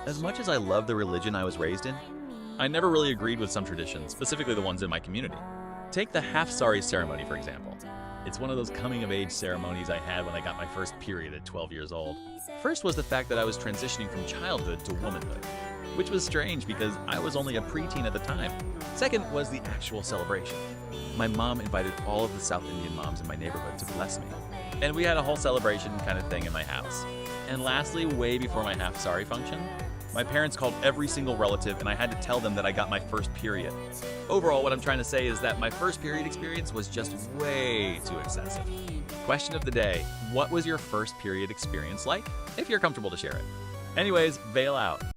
As much as I love the religion I was raised in, I never really agreed with some traditions, specifically the ones in my community. Take the half-sari ceremony, for example. It's one of those coming-of-age ceremonies I had when I got my first period at 12 years old. First was the fact that I was transitioning from childhood to womanhood, which was strange because I was only a preteen at the time. Second was the actual celebration. My mom invited all of the South Indian moms in my neighborhood to bless me, and we had a whole celebration kind of thing in my house. And lastly, way before my half-sari function, my parents called every single relative and I had to tell them that I got my first period. Overall, what I'm trying to say is that my first period experience was just way too excessive. Question of the day, what was your first period experience like? If you're comfortable to share it. Anyways, Veil out.